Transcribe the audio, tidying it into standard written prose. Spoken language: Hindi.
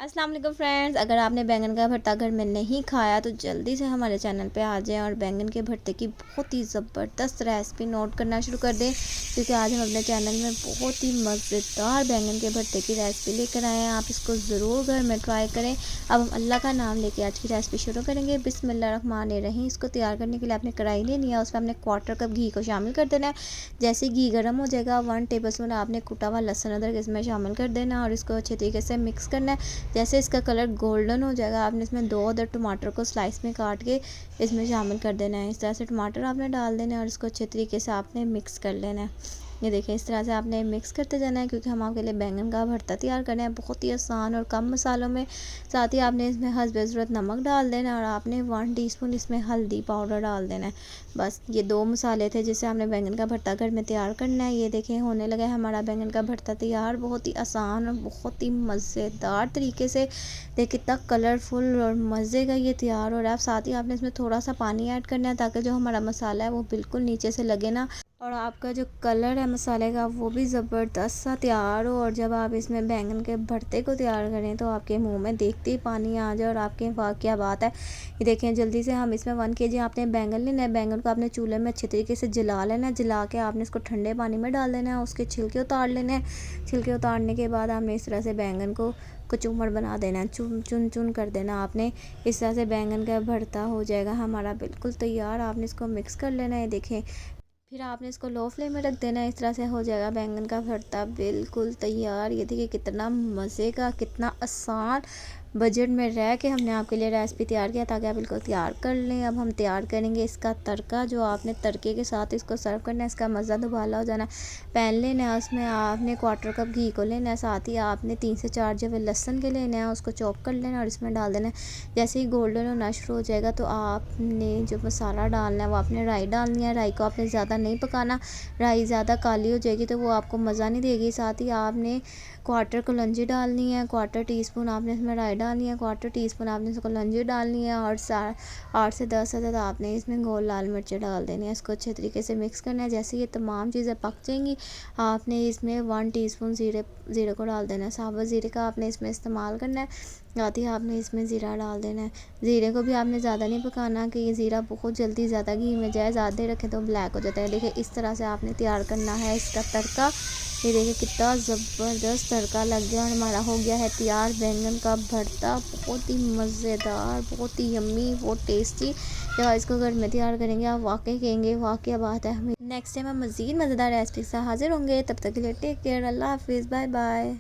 अस्सलाम वालेकुम फ्रेंड्स, अगर आपने बैंगन का भरता घर में नहीं खाया तो जल्दी से हमारे चैनल पे आ जाएं और बैंगन के भरते की बहुत ही ज़बरदस्त रेसिपी नोट करना शुरू कर दें, क्योंकि आज हम अपने चैनल में बहुत ही मज़ेदार बैंगन के भरते की रेसिपी लेकर आए हैं। आप इसको ज़रूर घर में ट्राई करें। अब हम अल्लाह का नाम लेके आज की रेसिपी शुरू करेंगे। बिस्मिल्लाहिर्रहमानिर्रहीम। इसको तैयार करने के लिए आपने कढ़ाई लेनी है, उसमें आपने 1/4 कप घी को शामिल कर देना है। जैसे घी गर्म हो जाएगा 1 टेबलस्पून आपने कुटा हुआ लहसुन अदरक इसमें शामिल कर देना और इसको अच्छे तरीके से मिक्स करना है। जैसे इसका कलर गोल्डन हो जाएगा आपने इसमें 2 अदर टमाटर को स्लाइस में काट के इसमें शामिल कर देना है। इस तरह से टमाटर आपने डाल देना है और इसको अच्छे तरीके से आपने मिक्स कर लेना है। ये देखिए इस तरह से आपने मिक्स करते जाना है, क्योंकि हम आपके लिए बैंगन का भरता तैयार करना है बहुत ही आसान और कम मसालों में। साथ ही आपने इसमें हस्बे ज़रूरत नमक डाल देना है और आपने 1 टीस्पून इसमें हल्दी पाउडर डाल देना है। बस ये 2 मसाले थे जिससे हमने बैंगन का भरता घर में तैयार करना है। ये देखें होने लगा है हमारा बैंगन का भरता तैयार, बहुत ही आसान और बहुत ही मज़ेदार तरीके से। देखिए कितना कलरफुल और मज़े का ये तैयार हो रहा है। साथ ही आपने इसमें थोड़ा सा पानी ऐड करना है ताकि जो हमारा मसाला है वो बिल्कुल नीचे से लगे ना, और आपका जो कलर है मसाले का वो भी ज़बरदस्त सा तैयार हो। और जब आप इसमें बैंगन के भरते को तैयार करें तो आपके मुंह में देखते ही पानी आ जाए और आपके वाह क्या बात है। ये देखें जल्दी से हम इसमें 1 केजी आपने बैंगन लेना है। बैंगन को आपने चूल्हे में अच्छे तरीके से जला लेना है। जला के आपने इसको ठंडे पानी में डाल देना है, उसके छिलके उतार लेने हैं। छिलके उतारने के बाद हमने इस तरह से बैंगन को कचूमर बना देना है, चुन चुन चुन कर देना आपने। इस तरह से बैंगन का भरता हो जाएगा हमारा बिल्कुल तैयार। आपने इसको मिक्स कर लेना है। देखें फिर आपने इसको लो फ्लेम में रख देना है। इस तरह से हो जाएगा बैंगन का भरता बिल्कुल तैयार। ये देखिए कितना मज़े का, कितना आसान बजट में रह के हमने आपके लिए रेसिपी तैयार किया ताकि आप बिल्कुल तैयार कर लें। अब हम तैयार करेंगे इसका तड़का, जो आपने तड़के के साथ इसको सर्व करना है। इसका मज़ा दुबाला हो जाना। पैन लेना है, उसमें आपने 1/4 कप घी को लेना है। साथ ही आपने 3 से 4 जवे लहसुन के लेना है, उसको चॉप कर लेना और इसमें डाल देना है। जैसे ही गोल्डन और शुरू हो जाएगा तो आपने जो मसाला डालना है वो आपने राई डालनी है। राई को आपने ज़्यादा नहीं पकाना, राई ज़्यादा काली हो जाएगी तो वो आपको मज़ा नहीं देगी। साथ ही आपने 1/4 कलौंजी डालनी है, 1/4 टीस्पून आपने इसमें राई डालनी है, 1/4 टीस्पून आपने इसमें कलौंजी डालनी है और 8 से 10 अदद आपने इसमें गोल लाल मिर्चें डाल देनी है। इसको अच्छे तरीके से मिक्स करना है। जैसे ये तमाम चीज़ें पक जाएंगी आपने इसमें 1 टीस्पून ज़ीरे को डाल देना है। साबुत ज़ीरे का आपने इसमें इस्तेमाल करना है। साथ ही आपने इसमें ज़ीरा डाल देना है। ज़ीरे को भी आपने ज़्यादा नहीं पकाना कि ये ज़ीरा बहुत जल्दी ज़्यादा घी में जाए, ज़्यादा देर रखें तो ब्लैक हो जाता है। देखिए इस तरह से आपने तैयार करना है इसका तड़का। ये देखिए कितना ज़बरदस्त तड़का लग गया और हमारा हो गया है तैयार बैंगन का भरता। बहुत ही मज़ेदार, बहुत ही यम्मी, बहुत टेस्टी। जब आप इसको घर में तैयार करेंगे आप वाकई कहेंगे वाह क्या बात है। हमें नेक्स्ट टाइम हम मज़ीद मज़ेदार रेसिपी से हाजिर होंगे। तब तक के लिए टेक केयर, अल्लाह हाफिज़, बाय बाय।